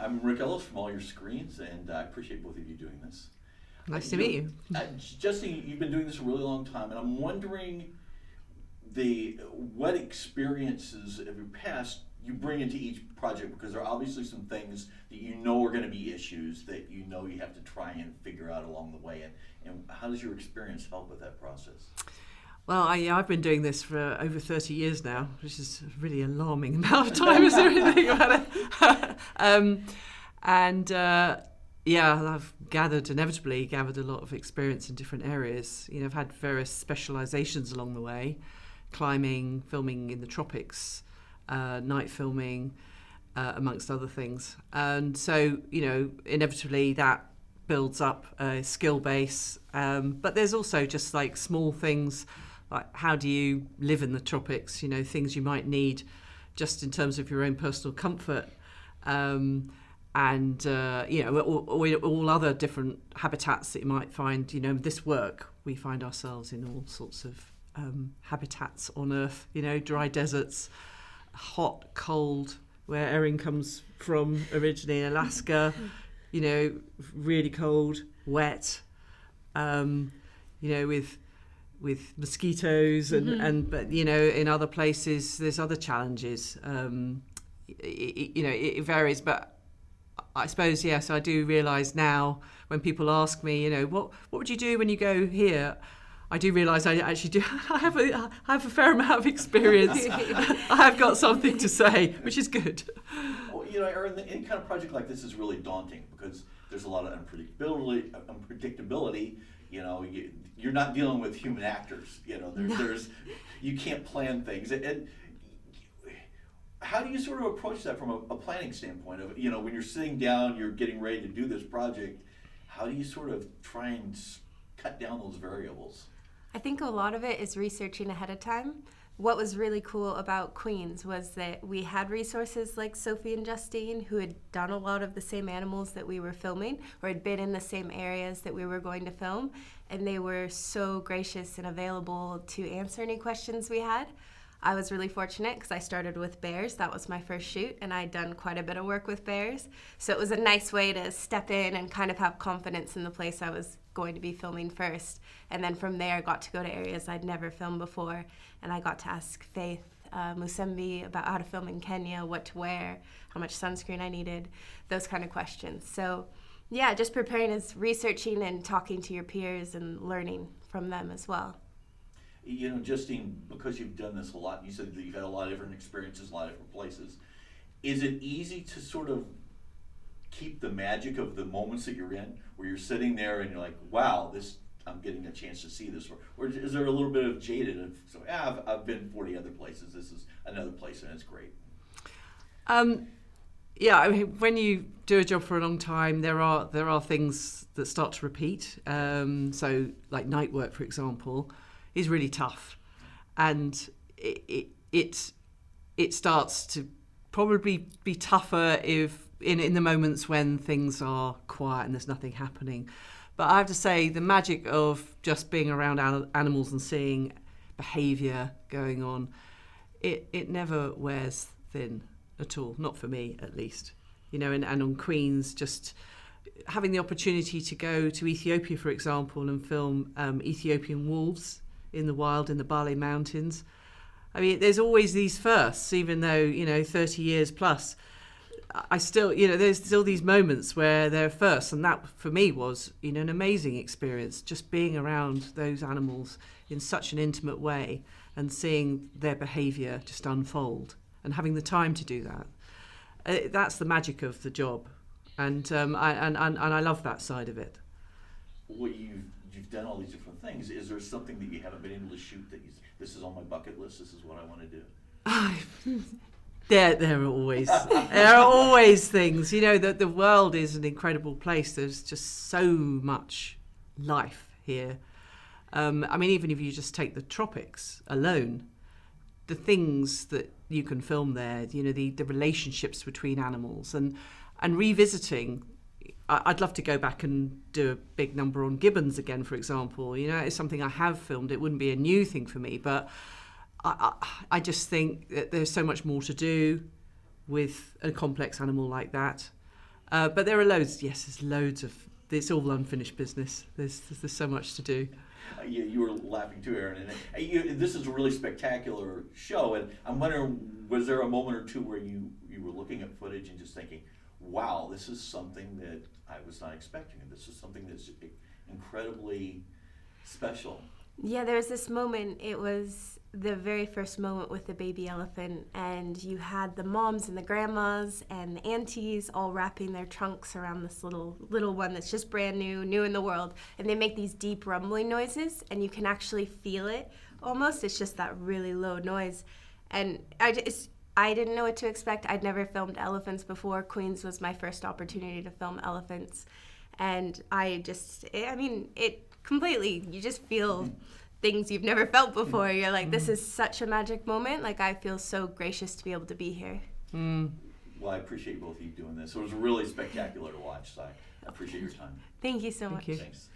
I'm Rick Ellis from All Your Screens, and I appreciate both of you doing this. Nice to meet you. Justine, you've been doing this a really long time, and I'm wondering what experiences of your past you bring into each project, because there are obviously some things that you know are going to be issues that you know you have to try and figure out along the way, and how does your experience help with that process? Well, I've been doing this for over 30 years now, which is a really alarming amount of time, is there anything about it? I've inevitably gathered a lot of experience in different areas. I've had various specializations along the way: climbing, filming in the tropics, night filming, amongst other things. And so, inevitably that builds up a skill base. But there's also just like small things, like how do you live in the tropics, things you might need just in terms of your own personal comfort. All other different habitats that you might find. This work, we find ourselves in all sorts of habitats on Earth, dry deserts, hot, cold, where Erin comes from originally in Alaska, really cold, wet, with mosquitoes but in other places there's other challenges. It varies, but I suppose, yes, I do realise now when people ask me, what would you do when you go here? I do realise I actually do. I have a fair amount of experience. I have got something to say, which is good. Well, Erin, any kind of project like this is really daunting because there's a lot of unpredictability. You're not dealing with human actors. There's you can't plan things. And how do you sort of approach that from a planning standpoint? Of when you're sitting down, you're getting ready to do this project. How do you sort of try and cut down those variables? I think a lot of it is researching ahead of time. What was really cool about Queens was that we had resources like Sophie and Justine, who had done a lot of the same animals that we were filming or had been in the same areas that we were going to film, and they were so gracious and available to answer any questions we had. I was really fortunate because I started with bears. That was my first shoot, and I'd done quite a bit of work with bears. So it was a nice way to step in and kind of have confidence in the place I was going to be filming first. And then from there, I got to go to areas I'd never filmed before, and I got to ask Faith Musembi about how to film in Kenya, what to wear, how much sunscreen I needed, those kind of questions. So yeah, just preparing is researching and talking to your peers and learning from them as well. Justine, because you've done this a lot, you said that you've had a lot of different experiences, a lot of different places. Is it easy to sort of keep the magic of the moments that you're in, where you're sitting there and you're like, wow, I'm getting a chance to see this? Or is there a little bit of jaded I've been 40 other places, this is another place and it's great? When you do a job for a long time, there are things that start to repeat. So like night work, for example, is really tough, and it starts to probably be tougher if in the moments when things are quiet and there's nothing happening. But I have to say, the magic of just being around animals and seeing behaviour going on, it never wears thin at all, not for me at least. And on Queens, just having the opportunity to go to Ethiopia, for example, and film Ethiopian wolves in the wild in the Bale Mountains. I mean, there's always these firsts, even though, 30 years plus, I still, there's still these moments where they're firsts. And that for me was, an amazing experience, just being around those animals in such an intimate way and seeing their behaviour just unfold and having the time to do that. That's the magic of the job. And I love that side of it. Well, you've done all these different things. Is there something that you haven't been able to shoot that this is on my bucket list, this is what I want to do? There are always things. The world is an incredible place. There's just so much life here. Even if you just take the tropics alone, the things that you can film there, the relationships between animals and revisiting. I'd love to go back and do a big number on gibbons again, for example. It's something I have filmed. It wouldn't be a new thing for me, but I just think that there's so much more to do with a complex animal like that. But there are loads. Yes, there's loads of. It's all unfinished business. There's so much to do. You were laughing too, Erin. And this is a really spectacular show. And I'm wondering, was there a moment or two where you were looking at footage and just thinking, wow, this is something that I was not expecting, and this is something that's incredibly special? Yeah, there was this moment. It was the very first moment with the baby elephant, and you had the moms and the grandmas and the aunties all wrapping their trunks around this little one that's just brand new in the world, and they make these deep rumbling noises, and you can actually feel it almost. It's just that really low noise, and I didn't know what to expect. I'd never filmed elephants before. Queens was my first opportunity to film elephants, and it completely, you just feel things you've never felt before. You're like, this is such a magic moment. Like, I feel so gracious to be able to be here. Well, I appreciate both of you doing this. It was really spectacular to watch, so I appreciate your time. Thank you so much. Thank you. Thanks.